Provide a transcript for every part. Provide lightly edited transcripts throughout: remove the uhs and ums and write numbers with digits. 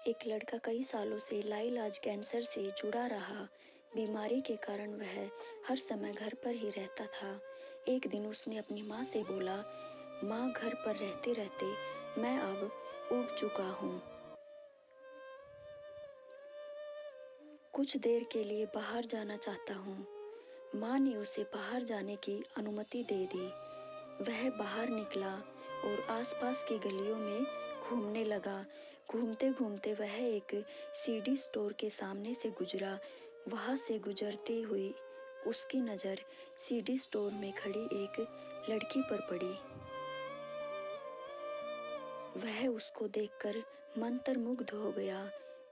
एक लड़का कई सालों से लाइलाज कैंसर से जुड़ा रहा। बीमारी के कारण वह हर समय घर पर ही रहता था। एक दिन उसने अपनी माँ से बोला, माँ, घर पर रहते रहते मैं अब ऊब चुका हूँ। कुछ देर के लिए बाहर जाना चाहता हूँ। माँ ने उसे बाहर जाने की अनुमति दे दी। वह बाहर निकला और आसपास की गलियों में घूमने लगा। घूमते घूमते वह एक सीडी स्टोर के सामने से गुजरा। वहां से गुजरती हुई उसकी नज़र सीडी स्टोर में खड़ी एक लड़की पर पड़ी। वह उसको देखकर मंत्रमुग्ध हो गया।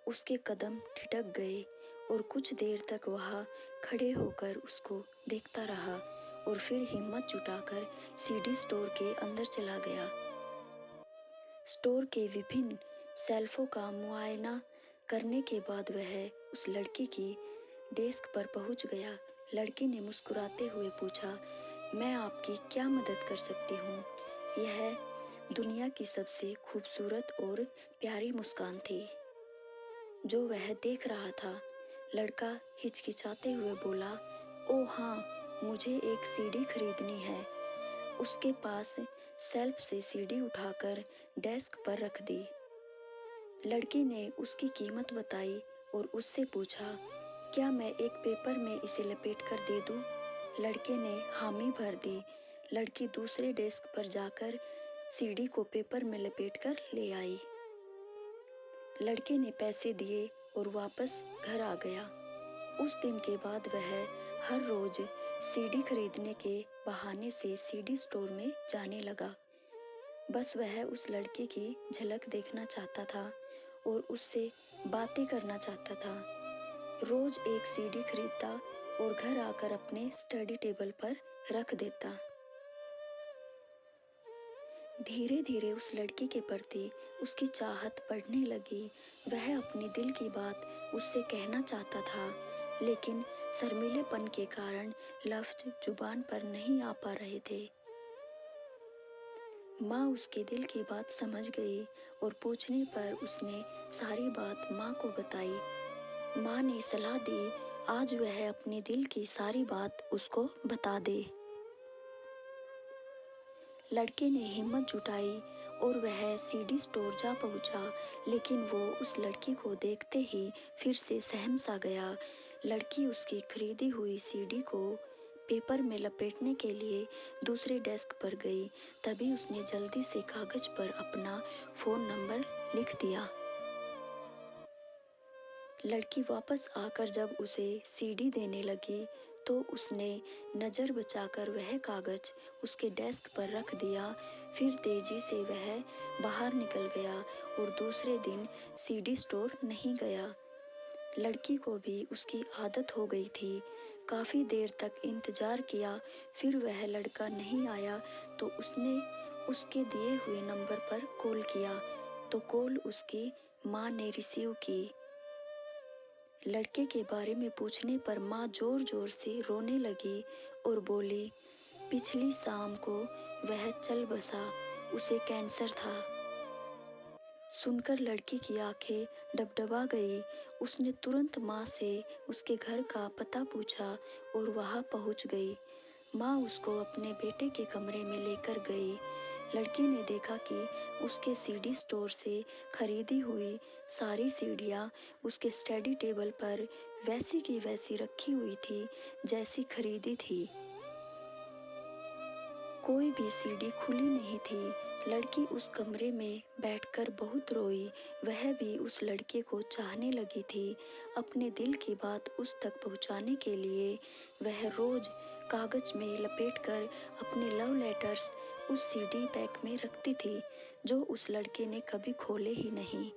उसके कदम ठिठक गए और कुछ देर तक वहाँ खड़े होकर उसको देखता रहा और फिर हिम्मत जुटाकर सीडी स्टोर के अंदर चला गया। स्टोर के विभिन्न शेल्फों का मुआयना करने के बाद वह उस लड़की की डेस्क पर पहुंच गया। लड़की ने मुस्कुराते हुए पूछा, मैं आपकी क्या मदद कर सकती हूँ? यह दुनिया की सबसे खूबसूरत और प्यारी मुस्कान थी जो वह देख रहा था। लड़का हिचकिचाते हुए बोला, ओह हाँ, मुझे एक सीडी खरीदनी है। उसके पास शेल्फ से सीडी उठाकर डेस्क पर रख दी। लड़की ने उसकी कीमत बताई और उससे पूछा, क्या मैं एक पेपर में इसे लपेट कर दे दूं? लड़के ने हामी भर दी। लड़की दूसरे डेस्क पर जाकर सीडी को पेपर में लपेटकर ले आई। लड़के ने पैसे दिए और वापस घर आ गया। उस दिन के बाद वह हर रोज सीडी खरीदने के बहाने से सीडी स्टोर में जाने लगा। बस वह उस लड़के की झलक देखना चाहता था और उससे बातें करना चाहता था। रोज एक सीडी खरीदता और घर आकर अपने स्टडी टेबल पर रख देता। धीरे धीरे उस लड़की के प्रति उसकी चाहत बढ़ने लगी। वह अपने दिल की बात उससे कहना चाहता था, लेकिन शर्मीलेपन के कारण लफ्ज जुबान पर नहीं आ पा रहे थे। माँ उसके दिल की बात समझ गई और पूछने पर उसने सारी बात माँ को बताई। माँ ने सलाह दी, आज वह अपने दिल की सारी बात उसको बता दे। लड़के ने हिम्मत जुटाई और वह सीडी स्टोर जा पहुंचा, लेकिन वो उस लड़की को देखते ही फिर से सहम सा गया। लड़की उसकी खरीदी हुई सीडी को पेपर में लपेटने के लिए दूसरे डेस्क पर गई। तभी उसने जल्दी से कागज पर अपना फ़ोन नंबर लिख दिया। लड़की वापस आकर जब उसे सीडी देने लगी तो उसने नज़र बचाकर वह कागज उसके डेस्क पर रख दिया। फिर तेजी से वह बाहर निकल गया और दूसरे दिन सीडी स्टोर नहीं गया। लड़की को भी उसकी आदत हो गई थी। काफ़ी देर तक इंतज़ार किया, फिर वह लड़का नहीं आया तो उसने उसके दिए हुए नंबर पर कॉल किया तो कॉल उसकी माँ ने रिसीव की। लड़के के बारे में पूछने पर माँ जोर जोर से रोने लगी और बोली, पिछली शाम को वह चल बसा, उसे कैंसर था। सुनकर लड़की की आंखें डबडबा गई। उसने तुरंत माँ से उसके घर का पता पूछा और वहाँ पहुँच गई। माँ उसको अपने बेटे के कमरे में लेकर गई। लड़की ने देखा कि उसके सीडी स्टोर से खरीदी हुई सारी सीडियाँ उसके स्टडी टेबल पर वैसी की वैसी रखी हुई थी जैसी खरीदी थी। कोई भी सीडी खुली नहीं थी। लड़की उस कमरे में बैठकर बहुत रोई। वह भी उस लड़के को चाहने लगी थी। अपने दिल की बात उस तक पहुंचाने के लिए वह रोज कागज में लपेटकर अपने लव लेटर्स उस सीडी पैक में रखती थी जो उस लड़के ने कभी खोले ही नहीं।